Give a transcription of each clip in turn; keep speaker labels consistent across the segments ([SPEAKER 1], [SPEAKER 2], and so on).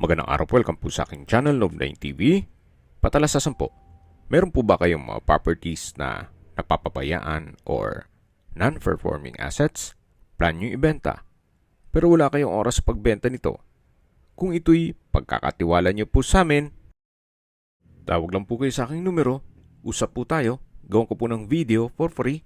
[SPEAKER 1] Magandang araw po, welcome po sa aking channel, Love9 TV. Patalasasan po, meron po ba kayong mga properties na napapabayaan or non-performing assets? Plan nyo ibenta, pero wala kayong oras sa pagbenta nito. Kung ito'y pagkakatiwala nyo po sa amin, tawag lang po kayo sa aking numero, usap po tayo, gawin ko po ng video for free.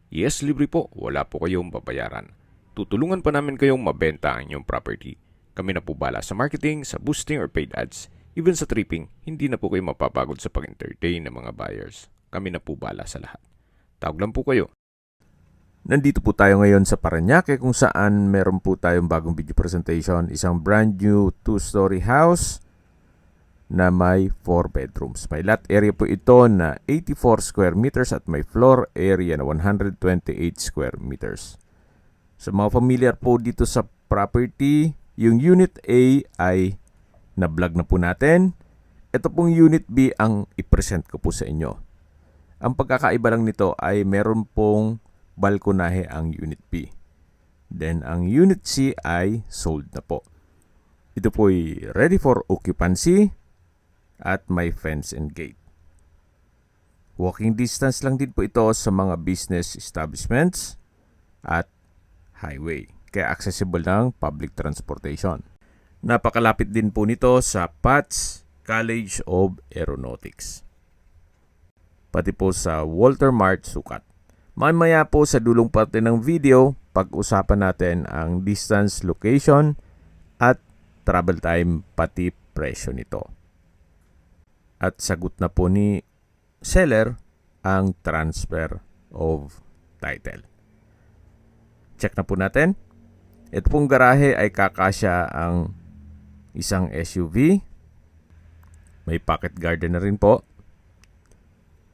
[SPEAKER 1] Yes, libre po, wala po kayong babayaran. Tutulungan pa namin kayong mabenta ang inyong property. Kami na po bala sa marketing, sa boosting or paid ads. Even sa tripping, hindi na po kayo mapapagod sa pag-entertain ng mga buyers. Kami na po bala sa lahat. Tawag lang po kayo. Nandito po tayo ngayon sa Parañaque kung saan meron po tayong bagong video presentation. Isang brand new 2-story house na may 4 bedrooms. May lot area po ito na 84 square meters at may floor area na 128 square meters. Sa mga familiar po dito sa property, yung Unit A ay na-vlog na po natin. Ito pong Unit B ang i-present ko po sa inyo. Ang pagkakaiba lang nito ay meron pong balkonahe ang Unit B. Then ang Unit C ay sold na po. Ito po ay ready for occupancy at may fence and gate. Walking distance lang din po ito sa mga business establishments at highway. Kaya accessible ng public transportation. Napakalapit din po nito sa PATS College of Aeronautics. Pati po sa Walter Mart Sukat. Mamaya po sa dulong parte ng video, pag-usapan natin ang distance, location, at travel time pati presyo nito. At sagot na po ni seller ang transfer of title. Check na po natin. Ito pong garahe ay kakasya ang isang SUV. May pocket garden na rin po.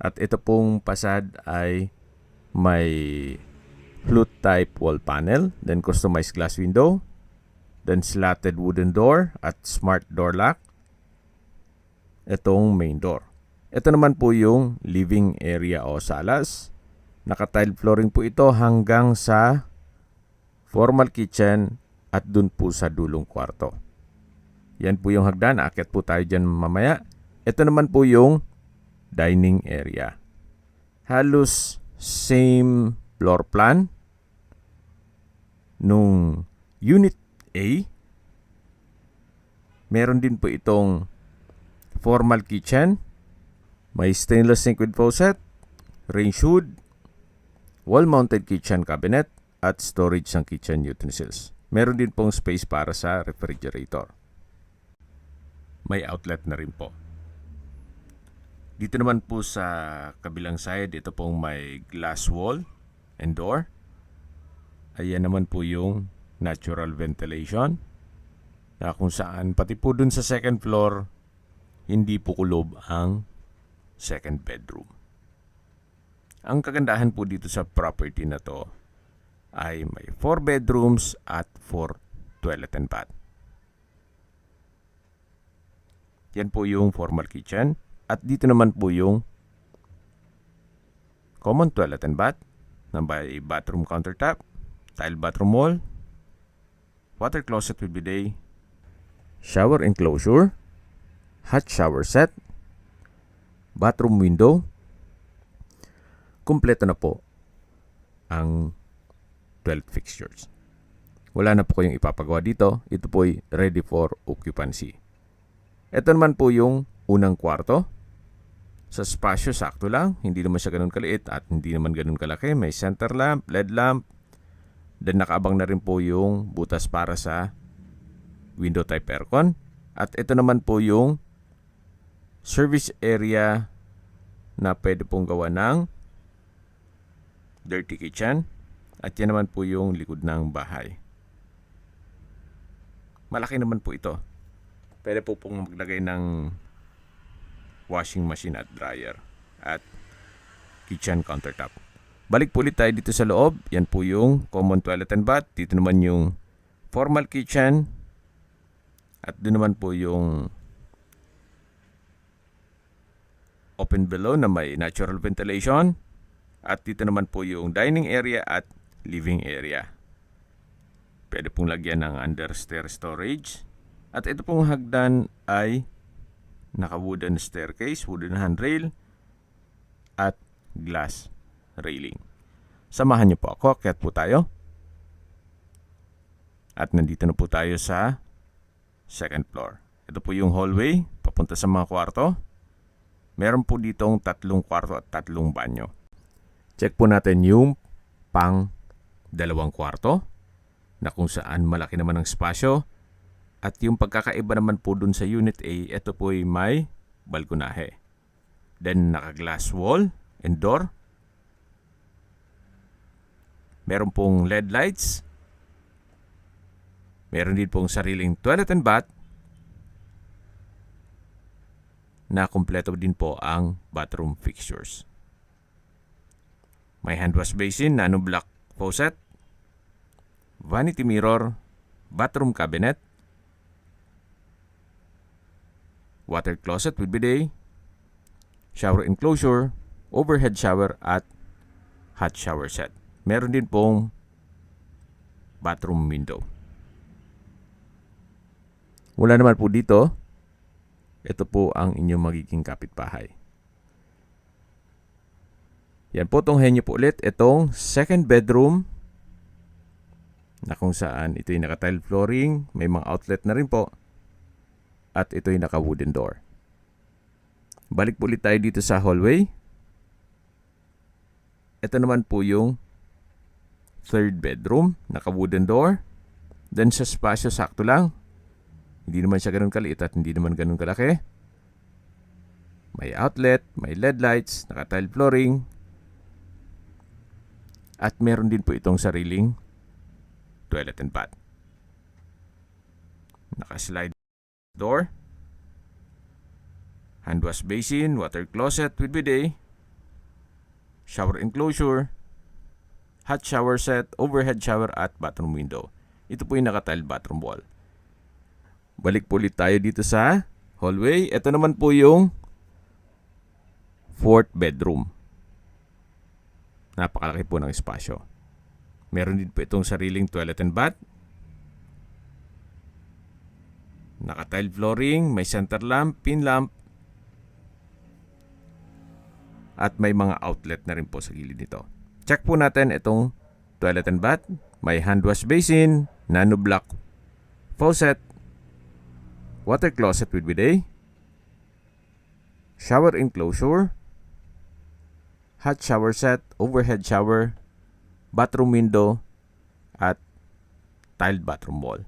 [SPEAKER 1] At ito pong fasad ay may flute type wall panel, then customized glass window, then slatted wooden door at smart door lock. Itong main door. Ito naman po yung living area o salas. Naka-tile flooring po ito hanggang sa formal kitchen at dun po sa dulong kwarto. Yan po yung hagdan. Aakyat po tayo dyan mamaya. Ito naman po yung dining area. Halos same floor plan nung Unit A. Meron din po itong formal kitchen. May stainless sink with faucet, range hood, wall-mounted kitchen cabinet, at storage ng kitchen utensils. Meron din pong space para sa refrigerator. May outlet na rin po. Dito naman po sa kabilang side, ito pong may glass wall and door. Ayan naman po yung natural ventilation. Na kung saan, pati po dun sa second floor, hindi po kulob ang second bedroom. Ang kagandahan po dito sa property na to ay may 4 bedrooms at 4 toilet and bath. Yan po yung formal kitchen. At dito naman po yung common toilet and bath na may bathroom countertop, tile bathroom wall, water closet with bidet, shower enclosure, hot shower set, bathroom window. Kumpleto na po ang 12 fixtures. Wala na po kayong ipapagawa dito. Ito po ay ready for occupancy. Ito naman po yung unang kwarto. Sa spasyo, sakto lang. Hindi naman siya ganun kaliit at hindi naman ganun kalaki. May center lamp, LED lamp. Then nakaabang na rin po yung butas para sa window type aircon. At ito naman po yung service area na pwede pong gawa ng dirty kitchen. At yan naman po yung likod ng bahay. Malaki naman po ito. Pwede po pong maglagay ng washing machine at dryer at kitchen countertop. Balik po ulit tayo dito sa loob. Yan po yung common toilet and bath. Dito naman yung formal kitchen. At doon naman po yung open below na may natural ventilation. At dito naman po yung dining area at living area. Pwede pong lagyan ng under stair storage
[SPEAKER 2] At ito pong hagdan ay naka-wooden staircase, wooden handrail, at glass railing. Samahan niyo po ako, akyat po tayo. At nandito na po tayo sa second floor. Ito po yung hallway, papunta sa mga kwarto. Meron po ditong 3 kwarto at 3 banyo. Check po natin yung pang 2 kwarto, na kung saan malaki naman ang spasyo. At yung pagkakaiba naman po dun sa Unit A, ito po ay may balkonahe. Then naka-glass wall and door. Meron pong LED lights. Meron din pong sariling toilet and bath. Na kumpleto din po ang bathroom fixtures. May hand wash basin, nano block faucet, vanity mirror, bathroom cabinet, water closet with bidet, shower enclosure, overhead shower at hot shower set. Meron din pong bathroom window. Wala naman po dito. Ito po ang inyong magiging kapitbahay. Yan po, tunghayin niyo po ulit itong second bedroom, na kung saan ito'y naka-tile flooring, may mga outlet na rin po, at ito'y naka-wooden door. Balik po ulit tayo dito sa hallway. Ito naman po yung third bedroom, naka-wooden door. Then sa spasyo, sakto lang. Hindi naman siya ganun kaliit at hindi naman ganun kalaki. May outlet, may LED lights, naka-tile flooring. At meron din po itong sariling toilet and bath. Naka-slide door, hand wash basin, water closet with bidet, shower enclosure, hot shower set, overhead shower at bathroom window. Ito po yung naka-tile bathroom wall. Balik po ulit tayo dito sa hallway. Ito naman po yung fourth bedroom. Napakalaki po ng espasyo. Meron din po itong sariling toilet and bath. Naka-tile flooring, may center lamp, pin lamp, at may mga outlet na rin po sa gilid nito. Check po natin itong toilet and bath. May hand wash basin, nano block faucet, water closet with bidet, shower enclosure, hot shower set, overhead shower, bathroom window, at tiled bathroom wall.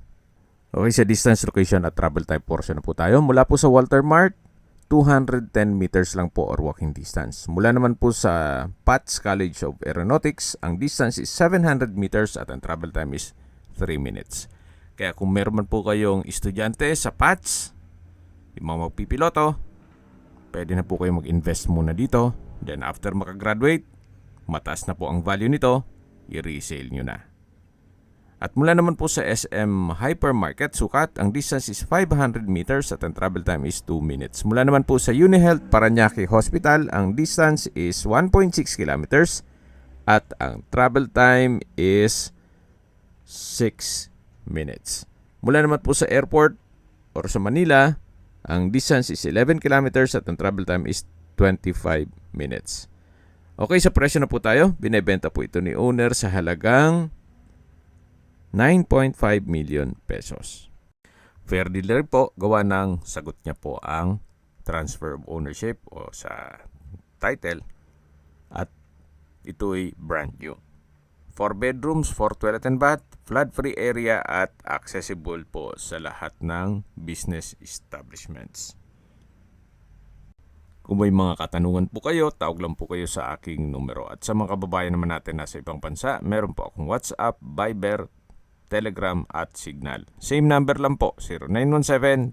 [SPEAKER 2] Okay, sa distance, location at travel time portion na po tayo. Mula po sa Walter Mart, 210 meters lang po or walking distance. Mula naman po sa PATS College of Aeronautics, ang distance is 700 meters at ang travel time is 3 minutes. Kaya kung meron man po kayong estudyante sa PATS, yung mga magpipiloto, pwede na po kayo mag-invest muna dito. Then after makagraduate, mataas na po ang value nito, i-resale nyo na. At mula naman po sa SM Hypermarket, Sukat, ang distance is 500 meters at ang travel time is 2 minutes. Mula naman po sa UniHealth Parañaque Hospital, ang distance is 1.6 kilometers at ang travel time is 6 minutes. Mula naman po sa airport or sa Manila, ang distance is 11 kilometers at ang travel time is 25 minutes. Okay, sa presyo na po tayo. Binebenta po ito ni owner sa halagang 9.5 million pesos. Fair deal rin po, gawa ng sagot niya po ang transfer of ownership o sa title at ito ay brand new. 4 bedrooms, 4 toilet and bath, flood-free area at accessible po sa lahat ng business establishments. Kung may mga katanungan po kayo, tawag lang po kayo sa aking numero. At sa mga kababayan naman natin nasa ibang bansa, meron po akong WhatsApp, Viber, Telegram at Signal. Same number lang po,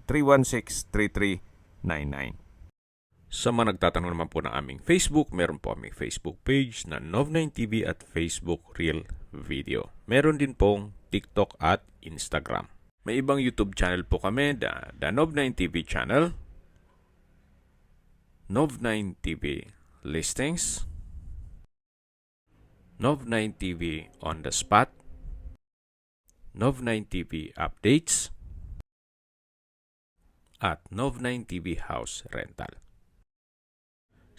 [SPEAKER 2] 0917-316-3399.
[SPEAKER 1] Sa mga nagtatanong naman po ng aming Facebook, meron po aming Facebook page na Nov9TV at Facebook Real Video. Meron din pong TikTok at Instagram. May ibang YouTube channel po kami, the Nov9TV channel, Nov9TV Listings, Nov9TV On The Spot, Nov9TV Updates, at Nov9 TV House Rental.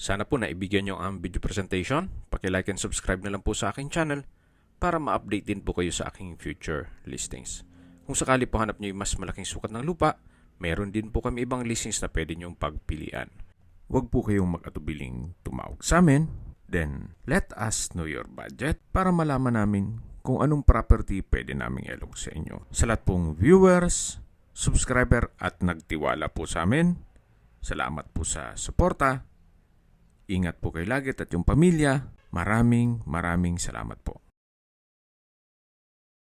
[SPEAKER 1] Sana po naibigyan nyo ang video presentation. Paki-like and subscribe na lang po sa aking channel para ma-update din po kayo sa aking future listings. Kung sakali po hanap nyo yung mas malaking sukat ng lupa, meron din po kami ibang listings na pwede nyong pagpilian.
[SPEAKER 2] Huwag po kayong mag-atubiling tumawag sa amin. Then, let us know your budget para malaman namin kung anong property pwede naming ilog sa inyo. Sa lahat pong viewers, subscriber at nagtiwala po sa amin, salamat po sa suporta. Ingat po kayo lagi at yung pamilya. Maraming salamat po.